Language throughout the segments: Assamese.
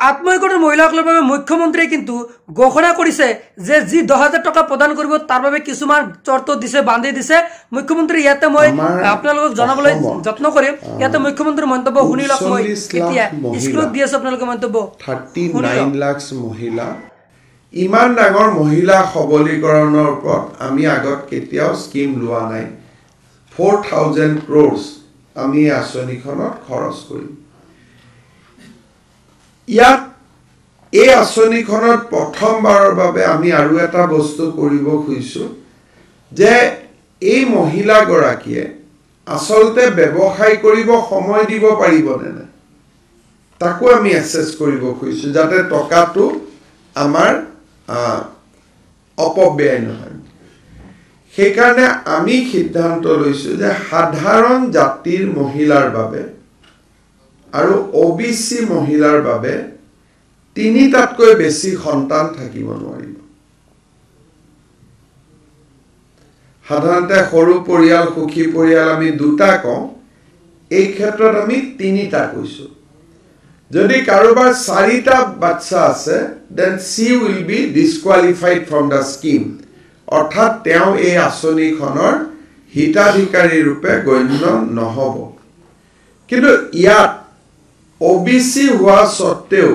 আত্মসহায়ক মহিলাসকলৰ বাবে মুখ্যমন্ত্ৰীয়ে কিন্তু ঘোষণা কৰিছে যে যি 10,000 টকা প্ৰদান কৰিব তাৰ বাবে কিছুমান চৰ্ত দিছে বান্ধি দিছে মুখ্যমন্ত্ৰী ইয়াতে মই আপোনালোকক জনাবলৈ যত্ন কৰিম ইয়াতে মুখ্যমন্ত্ৰীৰ মন্তব্য শুনি লওক মই এতিয়া স্ক্ৰীনত দি আছো আপোনালোকৰ মন্তব্য 39 লাখ মহিলা ইমান ডাঙৰ মহিলা সবলীকৰণৰ ওপৰত আমি আগত কেতিয়াও স্কিম লোৱা নাই 4,000 crores আমি আঁচনিখনত খৰচ কৰিম ইয়াত এই আঁচনিখনত প্ৰথমবাৰৰ বাবে আমি আৰু এটা বস্তু কৰিব খুজিছো যে এই মহিলাগৰাকীয়ে আসলতে ব্যৱসায় কৰিব সময় দিব পাৰিবনে নাই তাকো আমি এসেস কৰিব খুজিছো যাতে টকাটো আমাৰ অপব্যয় নহয় সেইকাৰণে আমি সিদ্ধান্ত লৈছো যে সাধাৰণ জাতিৰ মহিলাৰ বাবে আৰু ওবিসি মহিলাৰ বাবে তিনিটাতকৈ বেছি সন্তান থাকিব নোৱাৰিব সাধাৰণতে সৰু পৰিয়াল সুখী পৰিয়াল আমি দুটা কওঁ এই ক্ষেত্ৰত আমি তিনিটা কৈছো যদি কাৰোবাৰ চাৰিটা বাচ্চা আছে then she will be disqualified from the scheme অৰ্থাৎ তেওঁ এই আঁচনিখনৰ হিতাধিকাৰী ৰূপে গণ্য নহব কিন্তু ইয়াত ওবিসি হোৱা সত্ত্বেও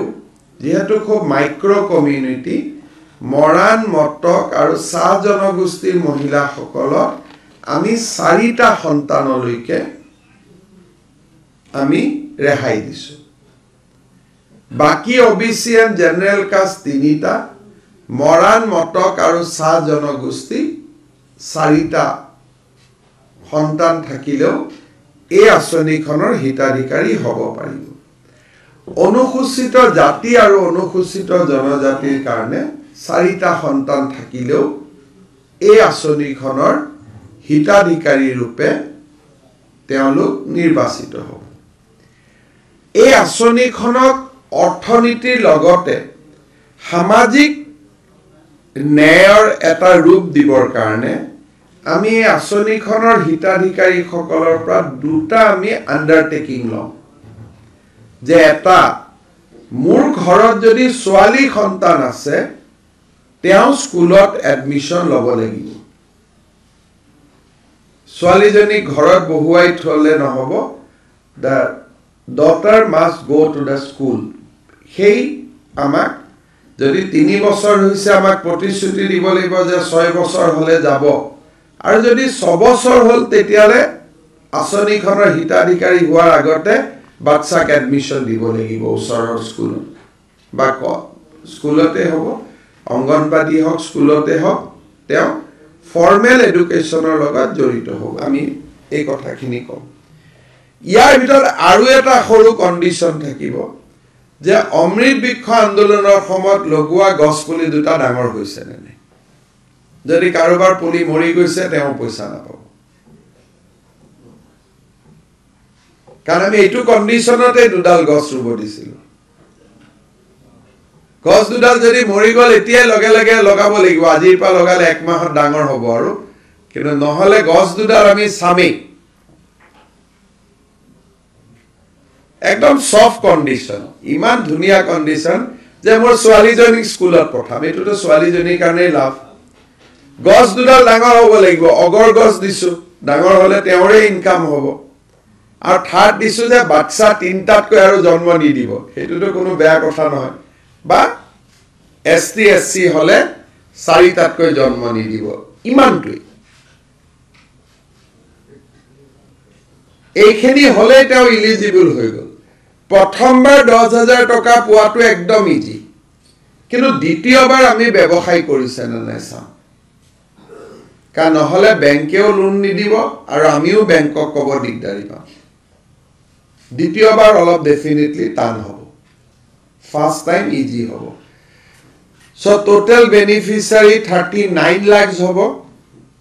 যেহেতু খুব মাইক্ৰো কমিউনিটি মৰাণ মটক আৰু চাহ জনগোষ্ঠীৰ মহিলাসকলক আমি চাৰিটা সন্তানলৈকে আমি ৰেহাই দিছো বাকি ওবিসি এণ্ড জেনাৰেল কাষ্ট তিনিটা মৰাণ মটক আৰু চাহ জনগোষ্ঠী চাৰিটা সন্তান থাকিলেও এই আঁচনিখনৰ হিতাধিকাৰী হ'ব পাৰিব অনুসূচিত জাতি আৰু অনুসূচিত জনজাতিৰ কাৰণে চাৰিটা সন্তান থাকিলেও এই আঁচনিখনৰ হিতাধিকাৰী ৰূপে তেওঁলোক নিৰ্বাচিত হ'ব এই আঁচনিখনক অৰ্থনীতিৰ লগতে সামাজিক ন্যায়ৰ এটা ৰূপ দিবৰ কাৰণে আমি এই আঁচনিখনৰ হিতাধিকাৰীসকলৰ পৰা দুটা আমি আণ্ডাৰটেকিং লওঁ যে এটা মোৰ ঘৰত যদি ছোৱালী সন্তান আছে তেওঁ স্কুলত এডমিশন ল'ব লাগিব ছোৱালীজনী ঘৰত বহুৱাই থলে নহব the daughter must go to the school সেই আমাক যদি 3 বছৰ হৈছে আমাক প্ৰতিশ্ৰুতি দিব লাগিব যে 6 বছৰ হলে যাব আৰু যদি 6 বছৰ হল তেতিয়ালে আঁচনিখনৰ হিতাধিকাৰী হোৱাৰ আগতে বাচ্চাক এডমিশন দিব লাগিব ওচৰৰ স্কুলত বা স্কুলতে হ'ব অঙ্গনবাদী হওক স্কুলতে হওক তেওঁ ফৰ্মেল এডুকেশ্যনৰ লগত জড়িত হ'ব আমি এই কথাখিনি কম ইয়াৰ ভিতৰত আৰু এটা সৰু কণ্ডিশ্যন থাকিব যে অমৃত বৃক্ষ আন্দোলনৰ সময়ত লগোৱা গছপুলি দুটা ডাঙৰ হৈছে নে যদি কাৰোবাৰ পুলি মৰি গৈছে তেওঁ পইচা নাপাব কাৰণ আমি এইটো কণ্ডিশ্যনতে দুডাল গছ ৰুব দিছিলোঁ গছ দুডাল যদি মৰি গ'ল এতিয়াই লগে লগে লগাব লাগিব আজিৰ পৰা লগালে 1 মাহত ডাঙৰ হ'ব আৰু কিন্তু নহলে গছ দুডাল আমি চামেই একদম সফট কণ্ডিশ্যন ইমান ধুনীয়া কণ্ডিশ্যন যে মোৰ ছোৱালীজনী স্কুলত পঠাম এইটোতো ছোৱালীজনীৰ কাৰণে লাভ গছ দুডাল ডাঙৰ হ'ব লাগিব অগৰ গছ দিছো ডাঙৰ হলে তেওঁৰে ইনকাম হ'ব আৰু থাৰ্ড দিছো যে বাচ্চা তিনটাতকৈ আৰু জন্ম নিদিব সেইটোতো কোনো বেয়া কথা নহয় বা এসটি এসসি হলে চাৰিটাতকৈ জন্ম নিদিব ইমানটোই এইখিনি হলে তেওঁ ইলিজিবল হৈ গ'ল প্ৰথমবাৰ 10,000 টকা পোৱাটো একদম ইজি কিন্তু দ্বিতীয়বাৰ আমি ব্যৱসায় কৰিছে না নাই চাম কাৰণ নহলে বেংকেও লোন নিদিব আৰু আমিও বেংকক ক'ব দিগদাৰি পাম দ্বিতীয়বাৰ অলপ ডেফিনেটলি টান হ'ব ফাৰ্স্ট টাইম ইজি হ'ব সো টোটাল বেনিফিচিয়াৰী 39 লাখ হ'ব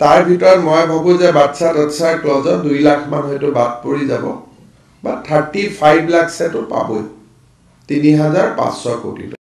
তাৰ ভিতৰত মই ভাবো যে বাচ্চা তচ্চাৰ ক্লজত 2 লাখ মান হয়তো বাদ পৰি যাব বা 35 লাখ সেটো পাবই 3,500 কোটি